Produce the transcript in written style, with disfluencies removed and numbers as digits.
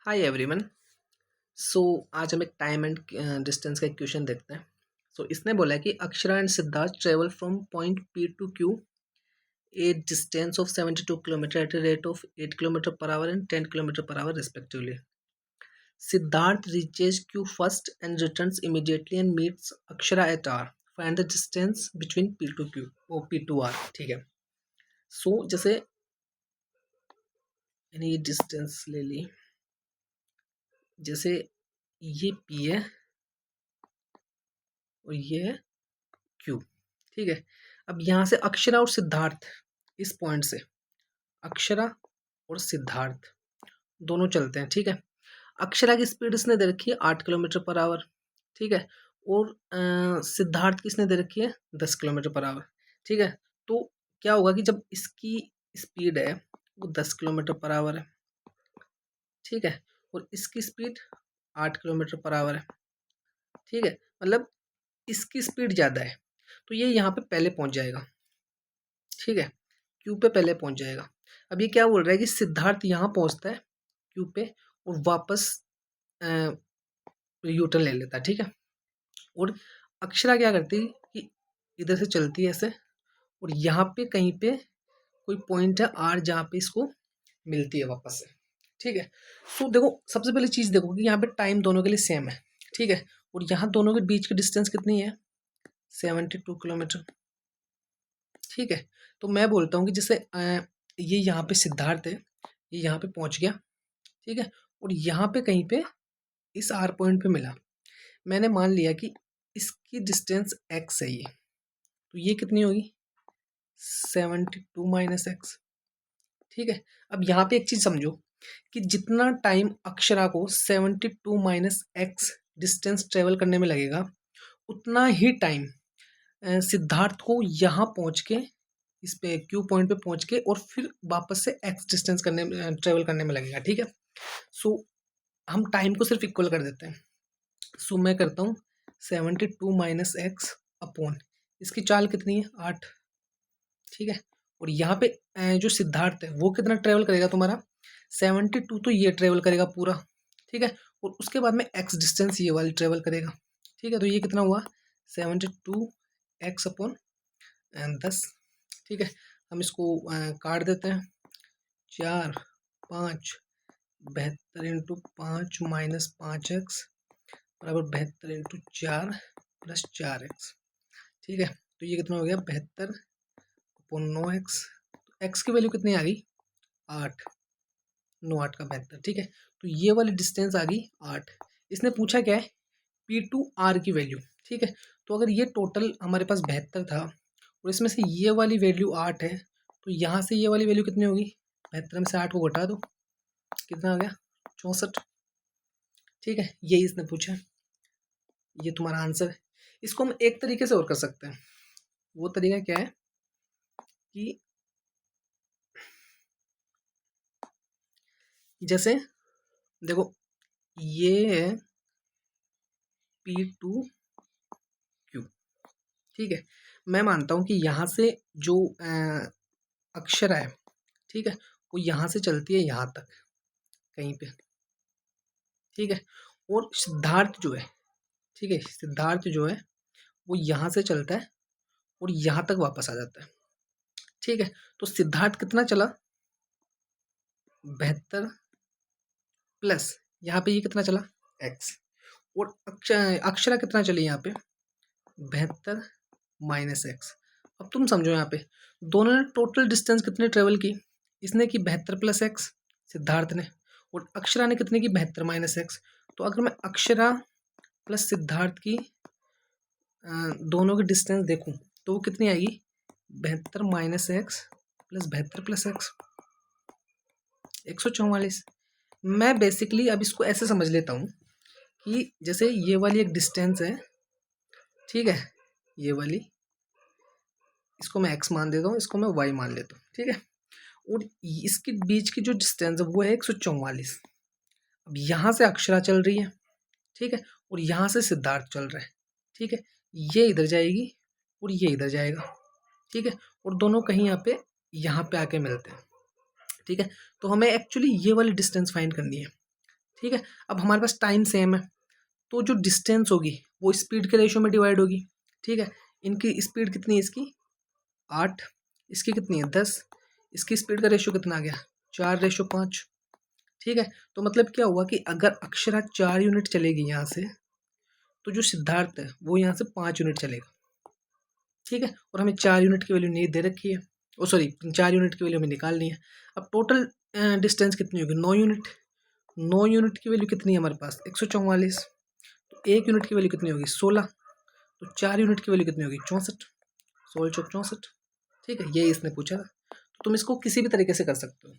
Hi everyone. सो आज हम एक टाइम एंड डिस्टेंस का एक क्वेश्चन देखते हैं। इसने बोला है कि Akshara and Siddharth travel from point P to Q a distance of 72 kilometre at a rate of 8 kilometre per hour and 10 kilometre per hour respectively. Siddharth reaches Q first and returns immediately and meets Akshara at R. Find the distance between P to Q or P to R. ठीक है। जैसे यानी ये distance ले ली, जैसे ये P है और ये है क्यू। ठीक है। अब यहाँ से अक्षरा और सिद्धार्थ, इस पॉइंट से अक्षरा और सिद्धार्थ दोनों चलते हैं। ठीक है। अक्षरा की स्पीड इसने दे रखी है 8 किलोमीटर पर आवर। ठीक है। और सिद्धार्थ की इसने दे रखी है 10 किलोमीटर पर आवर। ठीक है। तो क्या होगा कि जब इसकी स्पीड है वो 10 किलोमीटर पर आवर है। ठीक है। और इसकी स्पीड 8 किलोमीटर पर आवर है। ठीक है। मतलब इसकी स्पीड ज़्यादा है तो ये यहाँ पे पहले पहुँच जाएगा। ठीक है। क्यू पे पहले पहुंच जाएगा। अब ये क्या बोल रहा है कि सिद्धार्थ यहाँ पहुंचता है क्यू पे और वापस यू टर्न ले लेता है। ठीक है। और अक्षरा क्या करती है कि इधर से चलती है ऐसे और यहाँ पे कहीं पे कोई पॉइंट है आर जहाँ पे इसको मिलती है वापस से। ठीक है। देखो, सबसे पहले चीज़ देखो कि यहाँ पे टाइम दोनों के लिए सेम है। ठीक है। और यहाँ दोनों के बीच की डिस्टेंस कितनी है? 72 किलोमीटर। ठीक है। तो मैं बोलता हूँ कि जैसे ये यहाँ पे सिद्धार्थ है, ये यहाँ पे पहुँच गया। ठीक है। और यहाँ पे कहीं पे इस आर पॉइंट पे मिला। मैंने मान लिया कि इसकी डिस्टेंस एक्स है ये, तो ये कितनी होगी? 72 - x। ठीक है। अब यहाँ पे एक चीज़ समझो कि जितना टाइम अक्षरा को 72 - x डिस्टेंस ट्रेवल करने में लगेगा, उतना ही टाइम सिद्धार्थ को यहाँ पहुँच के, इस पे क्यू पॉइंट पे पहुँच के और फिर वापस से एक्स डिस्टेंस ट्रेवल करने में लगेगा। ठीक है। सो हम टाइम को सिर्फ इक्वल कर देते हैं। मैं करता हूँ 72 - x अपॉन इसकी चाल कितनी है? 8। ठीक है। और यहाँ पे जो सिद्धार्थ है वो कितना ट्रेवल करेगा तुम्हारा? 72 तो ये ट्रेवल करेगा पूरा। ठीक है। और उसके बाद में एक्स डिस्टेंस ये वाली ट्रेवल करेगा। ठीक है। तो ये कितना हुआ? 72 x अपॉन 10। ठीक है। हम इसको काट देते हैं। 4 5 72 इंटू 5 -5x बराबर 72 इंटू 4 प्लस 4x। ठीक है। तो ये कितना हो गया? 72 अपॉन 9x। तो x की वैल्यू कितनी आ गई? 8। 9 8 का 72। ठीक है। तो ये वाली डिस्टेंस आ गई 8। इसने पूछा क्या है? P2R की वैल्यू। ठीक है। तो अगर ये टोटल हमारे पास 72 था और इसमें से ये वाली वैल्यू 8 है, तो यहाँ से ये वाली वैल्यू कितनी होगी? 72 में से 8 को घटा दो, कितना आ गया? 64। ठीक है। यही इसने पूछा है, ये तुम्हारा आंसर है। इसको हम एक तरीके से और कर सकते हैं। वो तरीका क्या है कि जैसे देखो, ये है P2Q। ठीक है। मैं मानता हूँ कि यहाँ से जो अक्षर है, ठीक है, वो यहाँ से चलती है यहाँ तक कहीं पे। ठीक है। और सिद्धार्थ जो है, ठीक है, सिद्धार्थ जो है वो यहाँ से चलता है और यहाँ तक वापस आ जाता है। ठीक है। तो सिद्धार्थ कितना चला? 72 प्लस यहाँ पे ये कितना चला? x। और अक्षरा कितना चली यहाँ पे? 72 - x। अब तुम समझो यहाँ पे दोनों ने टोटल डिस्टेंस कितने ट्रेवल की? इसने की 72 प्लस x, सिद्धार्थ ने, और अक्षरा ने कितने की? 72 - x। तो अगर मैं अक्षरा प्लस सिद्धार्थ की दोनों की डिस्टेंस देखूं तो वो कितनी आएगी? 72 - x प्लस 72 प्लस x, 144। मैं बेसिकली अब इसको ऐसे समझ लेता हूँ कि जैसे ये वाली एक डिस्टेंस है, ठीक है, ये वाली, इसको मैं x मान देता हूँ, इसको मैं y मान लेता हूँ। ठीक है। और इसके बीच की जो डिस्टेंस है वो है 144। अब यहाँ से अक्षरा चल रही है, ठीक है, और यहाँ से सिद्धार्थ चल रहा है। ठीक है। ये इधर जाएगी और ये इधर जाएगा। ठीक है। और दोनों कहीं यहाँ पे आके मिलते हैं। ठीक है। तो हमें एक्चुअली ये वाली डिस्टेंस फाइंड करनी है। ठीक है। अब हमारे पास टाइम सेम है, तो जो डिस्टेंस होगी वो स्पीड के रेशियो में डिवाइड होगी। ठीक है, इनकी स्पीड कितनी है, इसकी 8, इसकी कितनी है 10, इसकी स्पीड का रेशियो कितना आ गया 4:5। ठीक है, तो मतलब क्या हुआ कि अगर अक्षरा 4 यूनिट चलेगी यहाँ से, तो जो सिद्धार्थ है वो यहाँ से 5 यूनिट चलेगा। ठीक है, और हमें 4 यूनिट की वैल्यू नहीं दे रखी है, ओ सॉरी 4 यूनिट की वैल्यू हमें निकालनी है। अब टोटल डिस्टेंस कितनी होगी 9 यूनिट। 9 यूनिट की वैल्यू कितनी है हमारे पास 144। तो 1 यूनिट की वैल्यू कितनी होगी 16। तो 4 यूनिट की वैल्यू कितनी होगी 64। 16 चौक 64। ठीक है, ये इसने पूछा था, तो तुम इसको किसी भी तरीके से कर सकते हो।